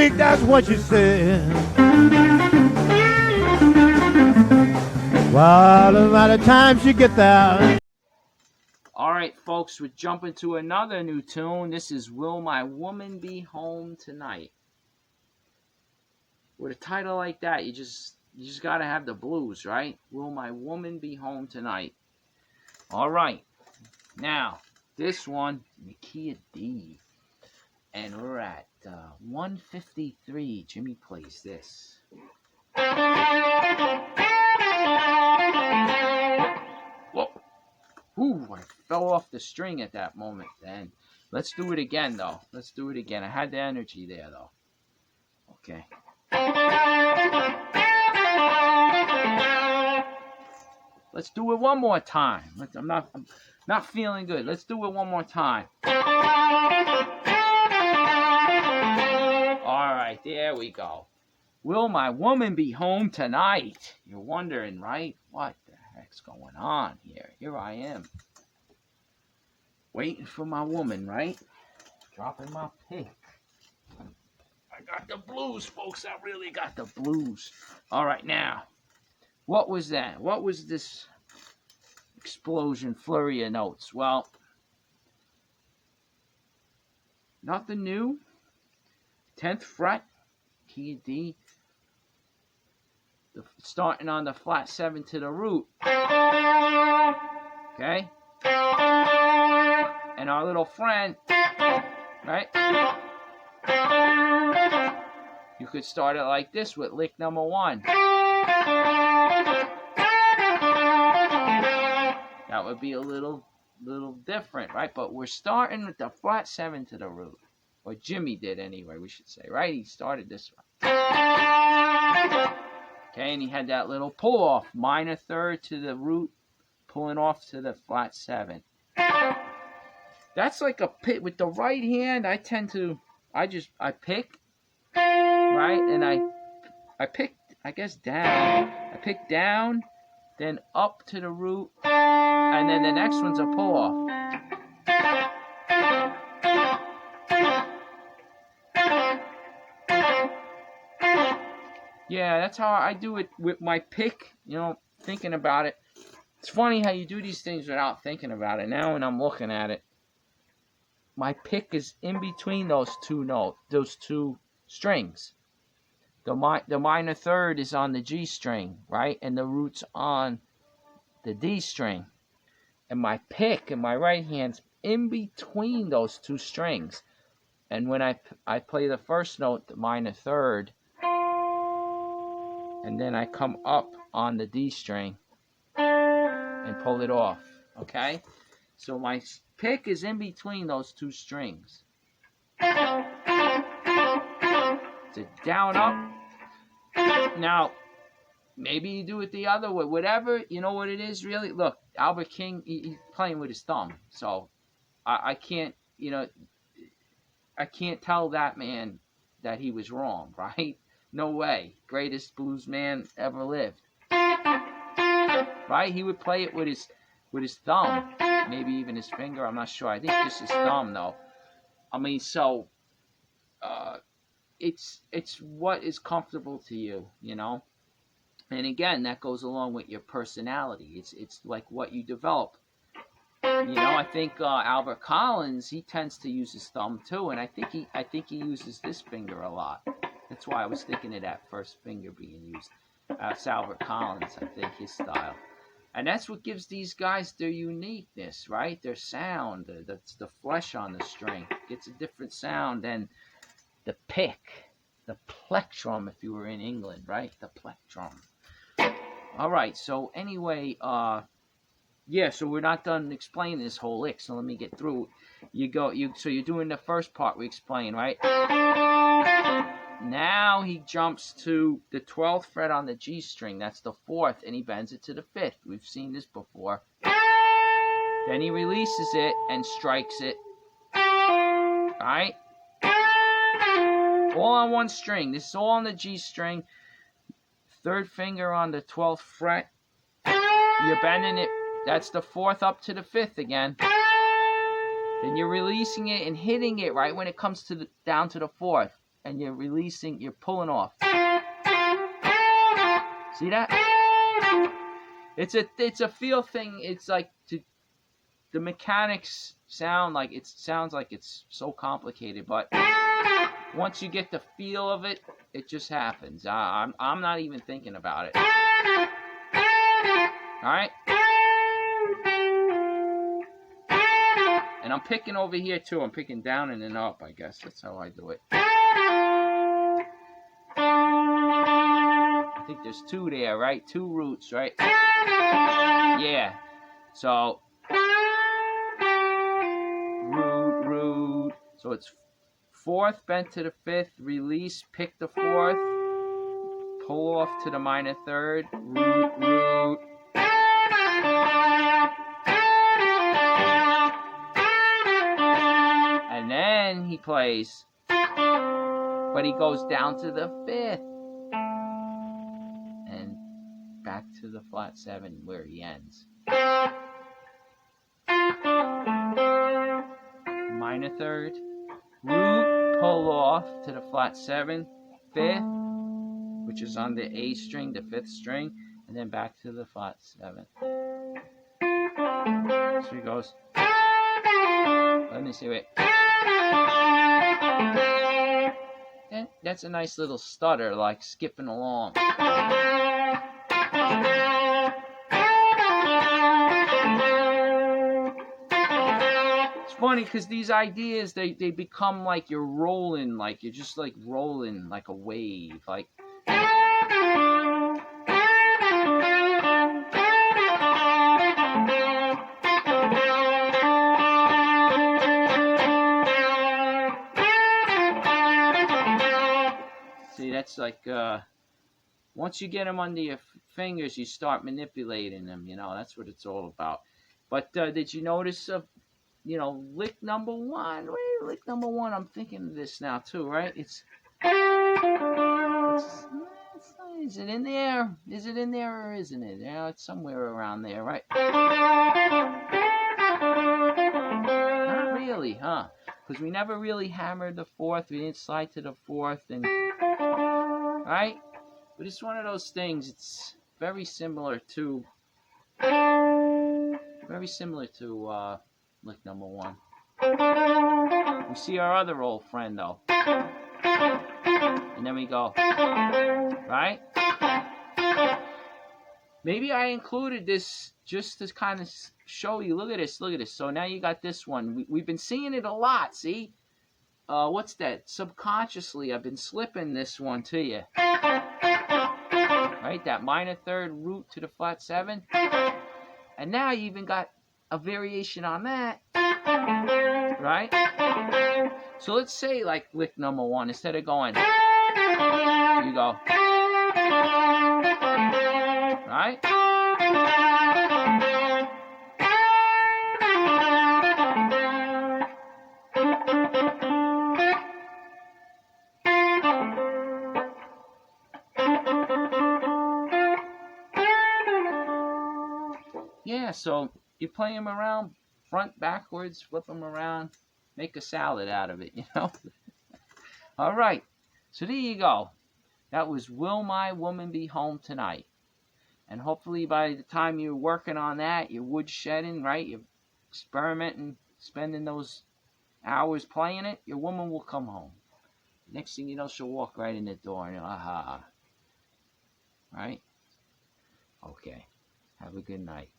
week, that's what you said. Well, by the time she get there. All right, folks, we're jumping to another new tune. This is Will My Woman Be Home Tonight? With a title like that, you just got to have the blues, right? Will My Woman Be Home Tonight? All right. Now, this one, the key of D. And we're at 153. Jimmy plays this. Whoa. Ooh, I fell off the string at that moment then. Let's do it again, though. Let's do it again. I had the energy there, though. Okay. Let's do it one more time. I'm not feeling good. Let's do it one more time. All right, there we go. Will my woman be home tonight? You're wondering, right? What the heck's going on here? Here I am. Waiting for my woman, right? Dropping my pick. I got the blues, folks. I really got the blues. All right, now. What was that? What was this explosion, flurry of notes? Well, nothing new. 10th fret, key D. Starting on the flat 7 to the root. Okay? And our little friend, right? You could start it like this with lick number 1. That would be a little different, right? But we're starting with the flat 7 to the root. Or Jimmy did anyway, we should say, right? He started this one. Okay, and he had that little pull off, minor 3rd to the root, pulling off to the flat 7. That's like a pick. With the right hand, I pick, right? And I pick, I guess, down. I pick down, then up to the root, and then the next one's a pull off. Yeah, that's how I do it with my pick, thinking about it. It's funny how you do these things without thinking about it. Now when I'm looking at it, my pick is in between those two strings. The minor 3rd is on the G string, right? And the root's on the D string. And my pick in my right hand's in between those 2 strings. And when I play the first note, the minor 3rd, and then I come up on the D string and pull it off, okay? So my pick is in between those 2 strings. It's a down, up. Now, maybe you do it the other way. Whatever, you know what it is, really? Look, Albert King, he's playing with his thumb. So I can't, I can't tell that man that he was wrong, right? No way. Greatest blues man ever lived. Right? He would play it with his thumb. Maybe even his finger. I'm not sure. I think just his thumb, though. I mean, so it's what is comfortable to you, And again, that goes along with your personality. It's like what you develop. I think Albert Collins, he tends to use his thumb too, and I think he uses this finger a lot. That's why I was thinking of that first finger being used. That's Albert Collins, I think, his style. And that's what gives these guys their uniqueness, right? Their sound, that's the flesh on the string. Gets a different sound than the pick, the plectrum, if you were in England, right? The plectrum. All right, so anyway, so we're not done explaining this whole lick, so let me get through. So you're doing the first part we explained, right? Now he jumps to the 12th fret on the G string. That's the 4th, and he bends it to the 5th. We've seen this before. Then he releases it and strikes it. All right? All on one string. This is all on the G string. 3rd finger on the 12th fret. You're bending it. That's the 4th up to the 5th again. Then you're releasing it and hitting it right when it comes down to the 4th. and you're releasing, you're pulling off. See that? It's a feel thing. It's like the mechanics sounds like it's so complicated, but once you get the feel of it, it just happens. I'm not even thinking about it. All right. And I'm picking over here too. I'm picking down and then up, I guess. That's how I do it. I think there's two there, right? Two roots, right? Yeah. So, root. So it's fourth bent to the fifth, release, pick the fourth, pull off to the minor third, root. And then he plays, but he goes down to the fifth and back to the flat seven where he ends. Minor third, root, pull off to the flat seven, fifth, which is on the A string, the fifth string, and then back to the flat seventh. So he goes. Let me see it. And that's a nice little stutter, like skipping along. It's funny because these ideas, they become like you're rolling, like you're just like rolling like a wave, like. See, that's like, once you get them under your fingers, you start manipulating them, that's what it's all about. But did you notice, lick number one? Wait, lick number one, I'm thinking of this now too, right? Is it in there? Is it in there or isn't it? Yeah, it's somewhere around there, right? Not really, huh? Because we never really hammered the fourth. We didn't slide to the fourth, and right? But it's one of those things. It's very similar to lick number one. We see our other old friend though, and then we go, right? Maybe I included this just to kind of show you. Look at this. So now you got this one. We've been seeing it a lot. See? What's that? Subconsciously, I've been slipping this one to you. Right? That minor third root to the flat seven. And now you even got a variation on that. Right? So let's say like lick number one. Instead of going, you go. Right? Yeah, so you play them around, front, backwards, flip them around, make a salad out of it, All right, so there you go. That was Will My Woman Be Home Tonight? And hopefully by the time you're working on that, you're wood shedding, right? You're experimenting, spending those hours playing it, your woman will come home. Next thing you know, she'll walk right in the door and you're, aha. Right? Okay. Have a good night.